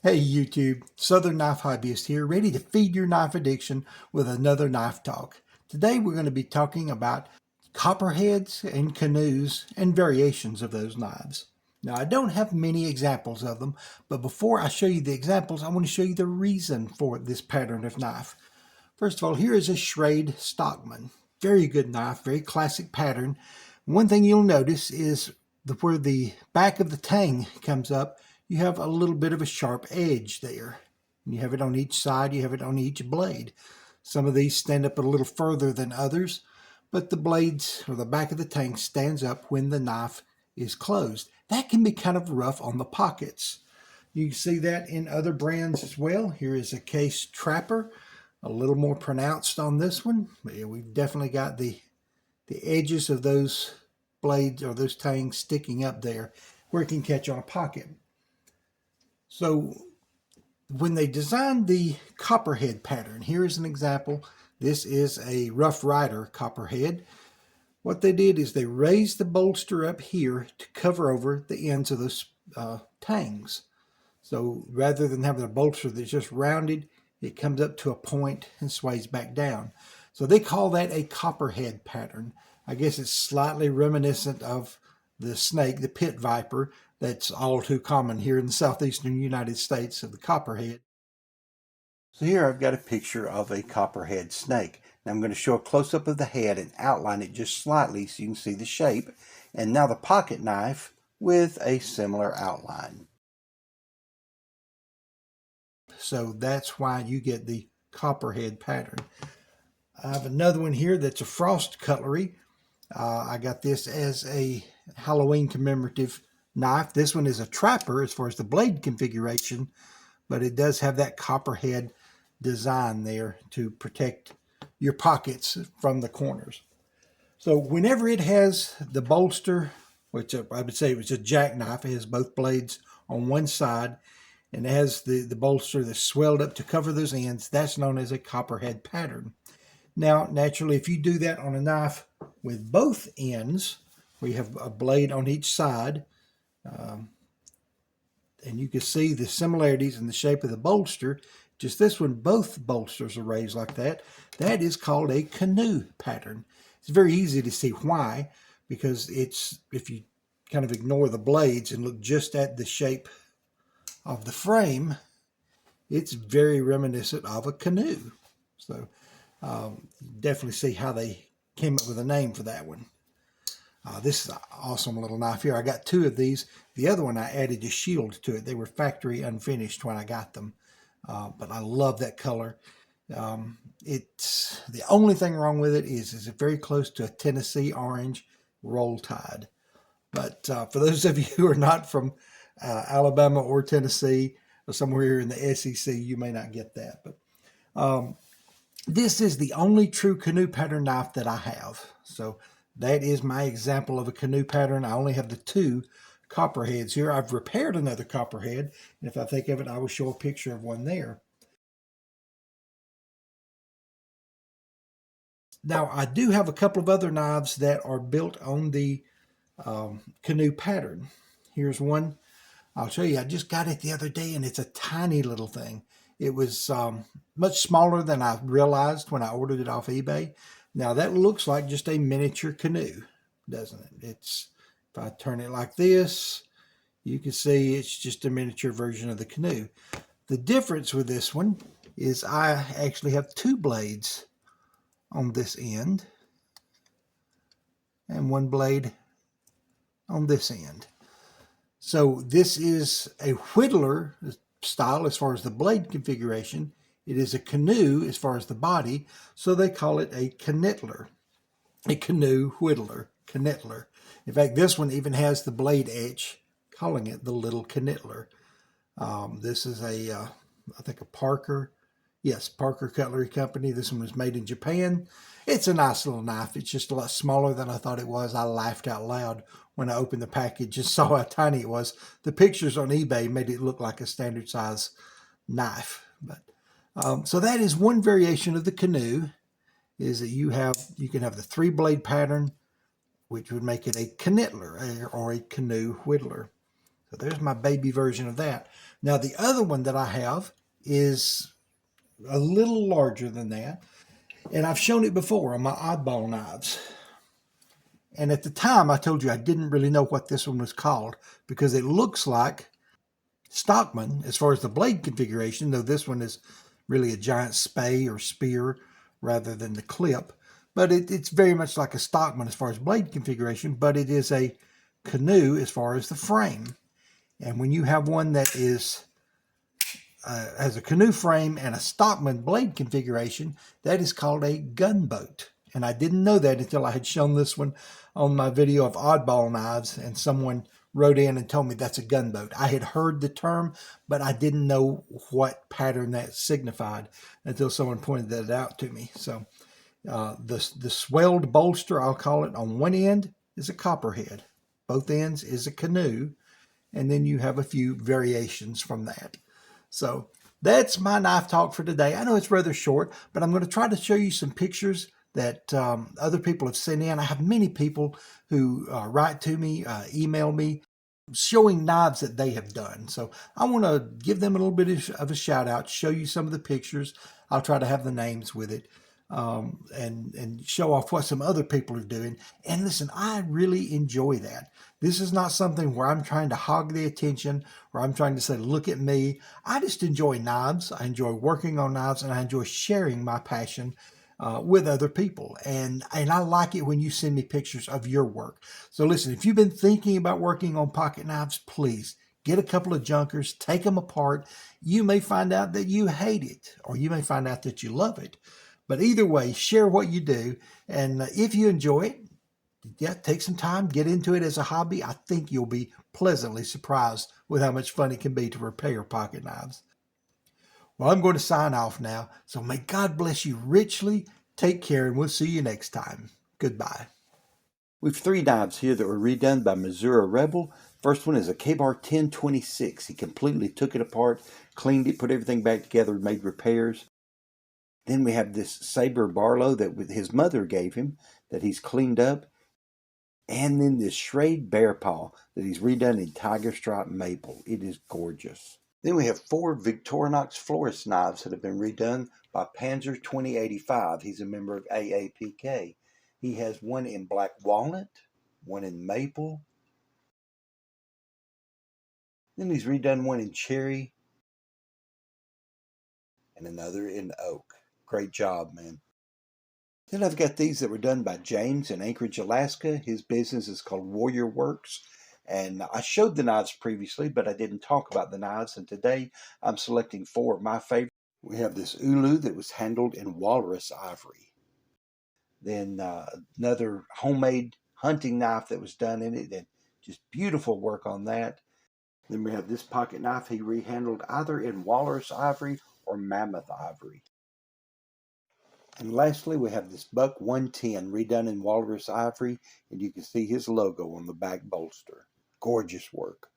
Hey YouTube, Southern Knife Hobbyist here, ready to feed your knife addiction with another knife talk. Today we're going to be talking about copperheads and canoes and variations of those knives. Now I don't have many examples of them, but before I show you the examples, I want to show you the reason for this pattern of knife. First of all, here is a Schrade Stockman. Very good knife, very classic pattern. One thing you'll notice is where the back of the tang comes up, you have a little bit of a sharp edge there. You have it on each side, you have it on each blade. Some of these stand up a little further than others, but the blades or the back of the tang stands up when the knife is closed. That can be kind of rough on the pockets. You can see that in other brands as well. Here is a Case Trapper, a little more pronounced on this one. But yeah, we've definitely got the edges of those blades or those tangs sticking up there where it can catch on a pocket. So when they designed the Copperhead pattern, here is an example. This is a Rough Rider Copperhead. What they did is they raised the bolster up here to cover over the ends of those tangs. So rather than having a bolster that's just rounded, it comes up to a point and sways back down. So they call that a Copperhead pattern. I guess it's slightly reminiscent of the snake, the pit viper, that's all too common here in the southeastern United States, of the copperhead. So here I've got a picture of a copperhead snake. Now I'm going to show a close-up of the head and outline it just slightly so you can see the shape. And now the pocket knife with a similar outline. So that's why you get the copperhead pattern. I have another one here that's a frost cutlery. I got this as a Halloween commemorative knife. This one is a trapper as far as the blade configuration, but it does have that copperhead design there to protect your pockets from the corners. So whenever it has the bolster, which I would say it was a jackknife, it has both blades on one side, and it has the bolster that's swelled up to cover those ends, that's known as a copperhead pattern. Now, naturally, if you do that on a knife with both ends, where you have a blade on each side, and you can see the similarities in the shape of the bolster. Just this one, both bolsters are raised like that. That is called a canoe pattern. It's very easy to see why, because it's, if you kind of ignore the blades and look just at the shape of the frame, it's very reminiscent of a canoe. So definitely see how they came up with a name for that one. This is an awesome little knife here. I got two of these. The other one I added a shield to it. They were factory unfinished when I got them, but I love that color. It's the only thing wrong with it is it's very close to a Tennessee orange roll tide. But for those of you who are not from Alabama or Tennessee or somewhere here in the SEC, you may not get that. But this is the only true canoe pattern knife that I have. So that is my example of a canoe pattern. I only have the two copperheads here. I've repaired another copperhead, and if I think of it, I will show a picture of one there. Now, I do have a couple of other knives that are built on the canoe pattern. Here's one. I'll show you. I just got it the other day, and it's a tiny little thing. It was much smaller than I realized when I ordered it off eBay. Now that looks like just a miniature canoe, doesn't it? It's, if I turn it like this, you can see it's just a miniature version of the canoe. The difference with this one is I actually have two blades on this end and one blade on this end. So this is a whittler style as far as the blade configuration. It is a canoe as far as the body, so they call it a knittler, a canoe whittler, knittler. In fact, this one even has the blade edge, calling it the little knittler. This is a, I think a Parker, yes, Parker Cutlery Company. This one was made in Japan. It's a nice little knife. It's just a lot smaller than I thought it was. I laughed out loud when I opened the package and saw how tiny it was. The pictures on eBay made it look like a standard size knife. But so that is one variation of the canoe, is that you can have the three blade pattern, which would make it a knittler or a canoe whittler. So there's my baby version of that. Now the other one that I have is a little larger than that, and I've shown it before on my oddball knives. And at the time I told you I didn't really know what this one was called because it looks like Stockman as far as the blade configuration, though this one is really a giant spay or spear rather than the clip. But it's very much like a Stockman as far as blade configuration, but it is a Canoe as far as the frame. And when you have one that is has a Canoe frame and a Stockman blade configuration, that is called a gunboat. And I didn't know that until I had shown this one on my video of oddball knives, and someone wrote in and told me that's a gunboat. I had heard the term, but I didn't know what pattern that signified until someone pointed that out to me. So the swelled bolster, I'll call it, on one end is a Copperhead. Both ends is a Canoe. And then you have a few variations from that. So that's my knife talk for today. I know it's rather short, but I'm going to try to show you some pictures that other people have sent in. I have many people who write to me, email me, showing knives that they have done. So I want to give them a little bit of a shout out, show you some of the pictures. I'll try to have the names with it. And show off what some other people are doing. And listen, I really enjoy that. This is not something where I'm trying to hog the attention, or I'm trying to say, look at me. I just enjoy knives. I enjoy working on knives, and I enjoy sharing my passion with other people. And I like it when you send me pictures of your work. So listen, if you've been thinking about working on pocket knives, please get a couple of junkers, take them apart. You may find out that you hate it, or you may find out that you love it. But either way, share what you do. And if you enjoy it, yeah, take some time, get into it as a hobby. I think you'll be pleasantly surprised with how much fun it can be to repair pocket knives. Well, I'm going to sign off now. So may God bless you richly. Take care, and we'll see you next time. Goodbye. We've 3 knives here that were redone by Missouri Rebel. First one is a K-Bar 1026. He completely took it apart, cleaned it, put everything back together, made repairs. Then we have this Sabre Barlow that his mother gave him that he's cleaned up. And then this Schrade Bear Paw that he's redone in Tiger Stripe Maple. It is gorgeous. Then we have 4 Victorinox Florist knives that have been redone by Panzer 2085. He's a member of AAPK. He has one in black walnut, one in maple. Then he's redone one in cherry and another in oak. Great job, man. Then I've got these that were done by James in Anchorage, Alaska. His business is called Warrior Works. And I showed the knives previously, but I didn't talk about the knives. And today I'm selecting 4 of my favorites. We have this Ulu that was handled in walrus ivory. Then another homemade hunting knife that was done in it. And just beautiful work on that. Then we have this pocket knife he rehandled either in walrus ivory or mammoth ivory. And lastly, we have this Buck 110 redone in walrus ivory, and you can see his logo on the back bolster. Gorgeous work.